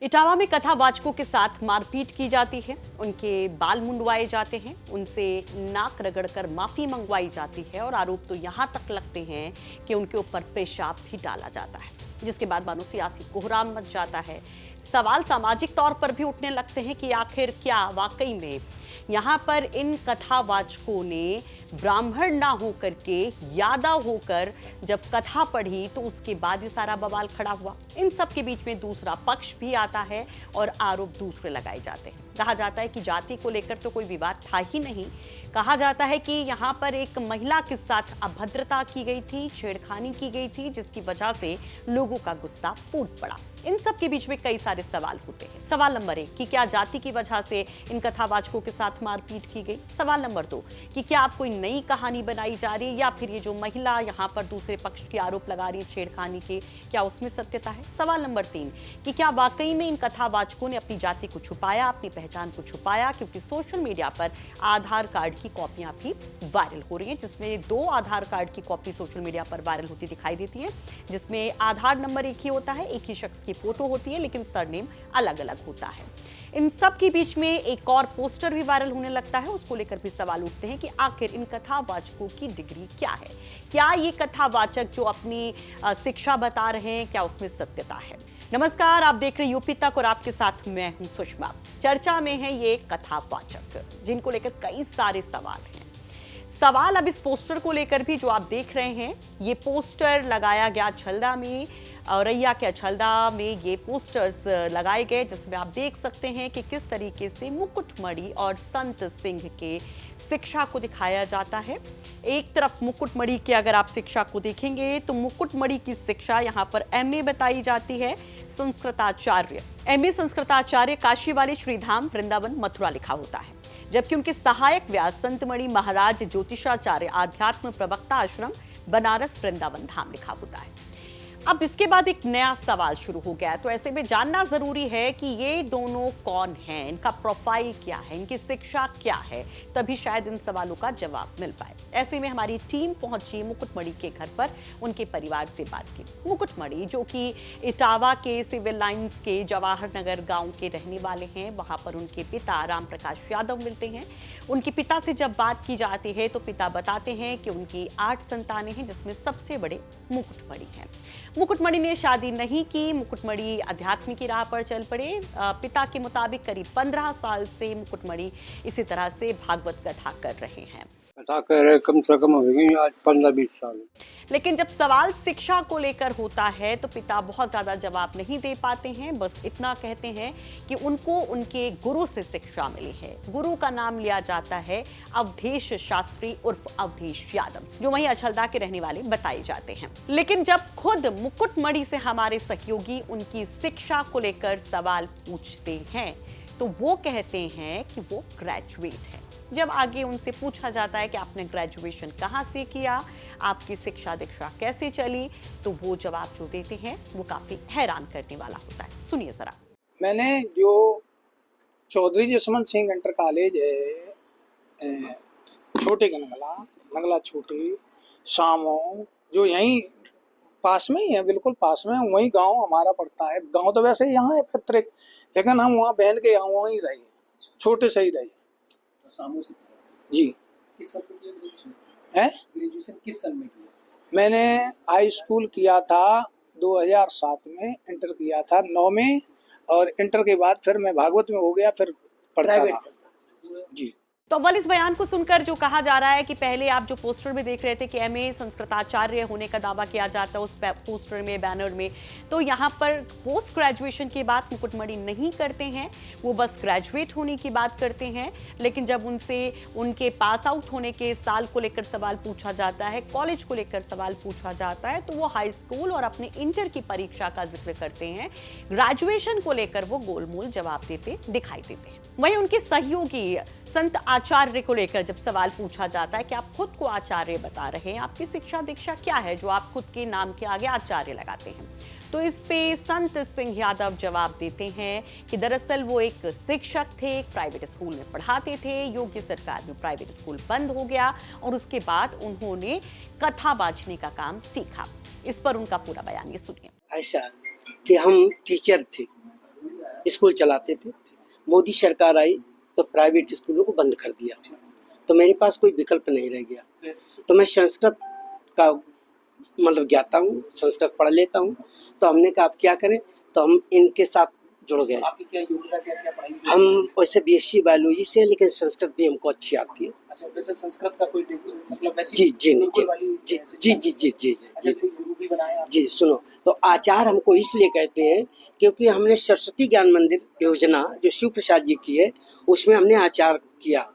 इटावा में कथावाचकों के साथ मारपीट की जाती है, उनके बाल मुंडवाए जाते हैं, उनसे नाक रगड़कर माफी मंगवाई जाती है और आरोप तो यहां तक लगते हैं कि उनके ऊपर पेशाब भी डाला जाता है, जिसके बाद मानो सियासी कोहराम मच जाता है। सवाल सामाजिक तौर पर भी उठने लगते हैं कि आखिर क्या वाकई में यहाँ पर इन कथावाचकों ने ब्राह्मण ना होकर के यादव होकर जब कथा पढ़ी तो उसके बाद ये सारा बवाल खड़ा हुआ। इन सब के बीच में दूसरा पक्ष भी आता है और आरोप दूसरे लगाए जाते हैं। कहा जाता है कि जाति को लेकर तो कोई विवाद था ही नहीं। कहा जाता है कि यहाँ पर एक महिला के साथ अभद्रता की गई थी, छेड़खानी की गई थी, जिसकी वजह से लोगों का गुस्सा फूट पड़ा। इन सब के बीच में कई सारे सवाल होते हैं। सवाल नंबर 1 कि क्या जाति की वजह से इन कथावाचकों के साथ मारपीट की गई। सवाल नंबर 2 कि क्या आप कोई नई कहानी बनाई जा रही है या फिर ये जो महिला यहाँ पर दूसरे पक्ष के आरोप लगा रही है छेड़खानी के, क्या उसमें सत्यता है। सवाल नंबर 3 कि क्या वाकई में इन कथावाचकों ने अपनी जाति को छुपाया, अपनी पहचान को छुपाया, क्योंकि सोशल मीडिया पर आधार कार्ड की कॉपियां भी वायरल हो रही हैं, जिसमें 2 आधार कार्ड की कॉपी सोशल मीडिया पर वायरल होती दिखाई देती है, जिसमें आधार नंबर एक ही होता है, एक ही शख्स की फोटो होती है, लेकिन सरनेम अलग अलग होता है। इन सब के बीच में एक और पोस्टर भी वायरल होने लगता है। उसको लेकर भी सवाल उठते हैं कि आखिर इन कथावाचकों की डिग्री क्या है। क्या ये कथावाचक जो अपनी शिक्षा बता रहे हैं, क्या उसमें सत्यता है। नमस्कार, आप देख रहे हैं यूपी तक और आपके साथ मैं हूं सुषमा। चर्चा में है ये कथावाचक, जिनको लेकर कई सारे सवाल हैं। सवाल अब इस पोस्टर को लेकर भी जो आप देख रहे हैं, ये पोस्टर लगाया गया छलदा में, औरैया के छलदा में ये पोस्टर्स लगाए गए, जिसमें आप देख सकते हैं कि किस तरीके से मुकुटमणि और संत सिंह के शिक्षा को दिखाया जाता है। एक तरफ मुकुटमणि की अगर आप शिक्षा को देखेंगे तो मुकुटमणि की शिक्षा यहाँ पर MA बताई जाती है, संस्कृताचार्य। MA संस्कृताचार्य काशी वाले श्रीधाम वृंदावन मथुरा लिखा होता है, जबकि उनके सहायक व्यास संतमणि महाराज ज्योतिषाचार्य आध्यात्म प्रवक्ता आश्रम बनारस वृंदावन धाम लिखा होता है। अब इसके बाद एक नया सवाल शुरू हो गया है, तो ऐसे में जानना जरूरी है कि ये दोनों कौन हैं, इनका प्रोफाइल क्या है, इनकी शिक्षा क्या है, तभी शायद इन सवालों का जवाब मिल पाए। ऐसे में हमारी टीम पहुंची मुकुटमणि के घर पर, उनके परिवार से बात की। मुकुटमणि जो कि इटावा के सिविल लाइंस के जवाहर नगर गांव के रहने वाले हैं, वहां पर उनके पिता राम प्रकाश यादव मिलते हैं। उनके पिता से जब बात की जाती है तो पिता बताते हैं कि उनकी 8 संतानें हैं, जिसमें सबसे बड़े मुकुटमणि हैं। मुकुटमणि ने शादी नहीं की, मुकुटमणि अध्यात्म की राह पर चल पड़े। पिता के मुताबिक करीब 15 साल से मुकुटमणि इसी तरह से भागवत कथा कर रहे हैं। कथा कर रहे कम से कम हो गई आज 15-20 साल। लेकिन जब सवाल शिक्षा को लेकर होता है तो पिता बहुत ज्यादा जवाब नहीं दे पाते हैं, बस इतना कहते हैं कि उनको उनके गुरु से शिक्षा मिली है। गुरु का नाम लिया जाता है अवधेश शास्त्री उर्फ अवधेश यादव, जो वहीं अछलदा के रहने वाले बताए जाते हैं। लेकिन जब खुद मुकुटमणि से हमारे सहयोगी उनकी शिक्षा को लेकर सवाल पूछते हैं तो वो कहते हैं कि वो ग्रेजुएट है। जब आगे उनसे पूछा जाता है कि आपने ग्रेजुएशन कहाँ से किया, आपकी शिक्षा दीक्षा कैसे चली, तो वो जवाब जो देते हैं वो काफी हैरान करने वाला होता है। सुनिए जरा। मैंने जो चौधरी जसवंत सिंह इंटर कॉलेज है, छोटे नगला छोटे शामो, जो यहीं पास में ही है, बिल्कुल पास में, वही गांव हमारा पड़ता है। गांव तो वैसे यहाँ है पैतृक, लेकिन हम वहाँ बहन के यहाँ वहीं रहे, छोटे से ही रहे। जी। किस साल में ग्रेजुएशन? ग्रेजुएशन किस साल में किया? मैंने हाई स्कूल किया था 2007 में, इंटर किया था 9 में, और इंटर के बाद फिर मैं भागवत में हो गया, फिर पढ़ता रहा। जी। तो अव्वल इस बयान को सुनकर जो कहा जा रहा है कि पहले आप जो पोस्टर में देख रहे थे कि MA संस्कृताचार्य होने का दावा किया जाता है उस पोस्टर में, बैनर में, तो यहाँ पर पोस्ट ग्रेजुएशन की बात मुकुटमणि नहीं करते हैं, वो बस ग्रेजुएट होने की बात करते हैं। लेकिन जब उनसे उनके पास आउट होने के साल को लेकर सवाल पूछा जाता है, कॉलेज को लेकर सवाल पूछा जाता है, तो वो हाई स्कूल और अपने इंटर की परीक्षा का जिक्र करते हैं। ग्रेजुएशन को लेकर वो गोलमोल जवाब देते दिखाई देते हैं। वहीं उनके सहयोगी संत आचार्य को लेकर जब सवाल पूछा जाता है कि आप खुद को आचार्य बता रहे हैं, आपकी शिक्षा दीक्षा क्या है जो आप खुद के नाम के आगे आचार्य लगाते हैं, तो इस पे संत सिंह यादव जवाब देते हैं कि दरअसल वो एक शिक्षक थे, एक प्राइवेट स्कूल में पढ़ाते थे। योगी सरकार में प्राइवेट स्कूल बंद हो गया और उसके बाद उन्होंने कथा बांचने का काम सीखा। इस पर उनका पूरा बयान ये सुनिए। ऐसा कि हम टीचर थे, स्कूल चलाते थे। मोदी सरकार आई तो प्राइवेट स्कूलों को बंद कर दिया, तो मेरे पास कोई विकल्प नहीं रह गया। तो मैं संस्कृत का मतलब ज्ञाता हूँ, संस्कृत पढ़ लेता हूँ। तो हमने कहा आप क्या करें, तो हम इनके साथ जुड़ गए। आपकी क्या योग्यता, क्या क्या पढ़ाई? हम वैसे बीएससी बायोलॉजी से, लेकिन संस्कृत भी हमको अच्छी आती है। अच्छा, वैसे संस्कृत का कोई मतलब वैसी जी जी गुरुकुल वाली जी जी जी जी जी अच्छा, जी कोई गुरु भी बनाया आपने? जी। सुनो, तो आचार हमको इसलिए कहते हैं क्योंकि हमने सरस्वती ज्ञान मंदिर योजना जो शिव प्रसाद जी की है, उसमें हमने आचार किया।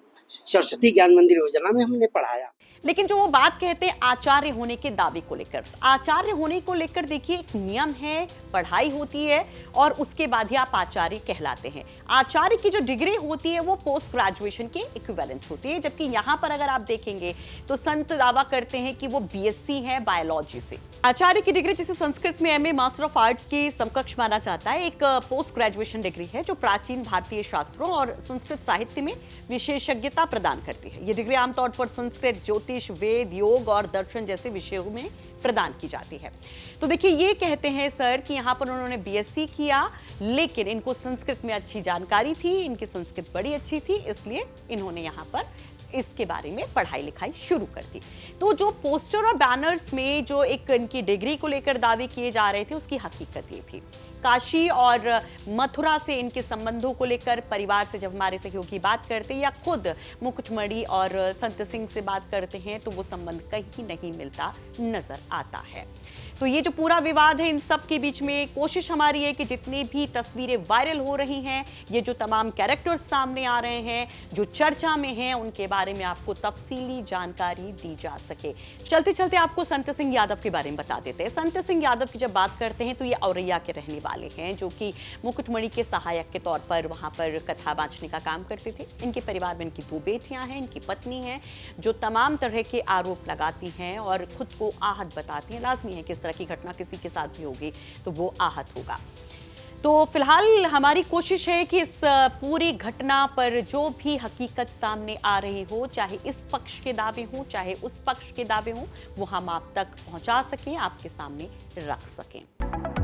सरस्वती ज्ञान मंदिर योजना में हमने पढ़ाया। लेकिन जो वो बात कहते हैं आचार्य होने के दावे को लेकर, आचार्य होने को लेकर देखिए एक नियम है, पढ़ाई होती है और उसके बाद ही आप आचार्य कहलाते हैं। आचार्य की जो डिग्री होती है वो पोस्ट ग्रेजुएशन के इक्विवेलेंट होती है, जबकि यहाँ पर अगर आप देखेंगे तो संत दावा करते हैं कि वो बीएससी है बायोलॉजी से। आचार्य की डिग्री जिसे संस्कृत में एमए मास्टर ऑफ आर्ट्स के समकक्ष माना जाता है, एक पोस्ट ग्रेजुएशन डिग्री है जो प्राचीन भारतीय शास्त्रों और संस्कृत साहित्य में विशेषज्ञता प्रदान करती है। ये डिग्री आमतौर पर संस्कृत, ज्योतिष, वेद, योग और दर्शन जैसे विषयों में प्रदान की जाती है। तो देखिए ये कहते हैं सर कि यहाँ पर उन्होंने बीएससी किया, लेकिन इनको संस्कृत में अच्छी जानकारी थी, इनकी संस्कृत बड़ी अच्छी थी, इसलिए इन्होंने यहाँ पर इसके बारे में पढ़ाई लिखाई शुरू कर दी। तो जो पोस्टर और बैनर्स में जो एक इनकी डिग्री को लेकर दावे किए जा रहे थे, उसकी हकीकत ये थी। काशी और मथुरा से इनके संबंधों को लेकर परिवार से जब हमारे सहयोगी बात करते हैं या खुद मुकुटमणि और संत सिंह से बात करते हैं, तो वो संबंध कहीं नहीं मिलता नजर आता है। तो ये जो पूरा विवाद है, इन सब के बीच में कोशिश हमारी है कि जितनी भी तस्वीरें वायरल हो रही हैं, ये जो तमाम कैरेक्टर्स सामने आ रहे हैं, जो चर्चा में हैं, उनके बारे में आपको तफसीली जानकारी दी जा सके। चलते चलते आपको संत सिंह यादव के बारे में बता देते हैं। संत सिंह यादव की जब बात करते हैं तो ये औरैया के रहने वाले हैं, जो कि मुकुटमणि के सहायक के तौर पर वहाँ पर कथा बांचने का काम करते थे। इनके परिवार में इनकी 2 बेटियां हैं, इनकी पत्नी है, जो तमाम तरह के आरोप लगाती हैं और खुद को आहत बताती हैं। लाजमी है कि इस तरह की घटना किसी के साथ भी होगी तो वो आहत होगा। तो फिलहाल हमारी कोशिश है कि इस पूरी घटना पर जो भी हकीकत सामने आ रही हो, चाहे इस पक्ष के दावे हों चाहे उस पक्ष के दावे हों, वो हम आप तक पहुंचा सकें, आपके सामने रख सकें।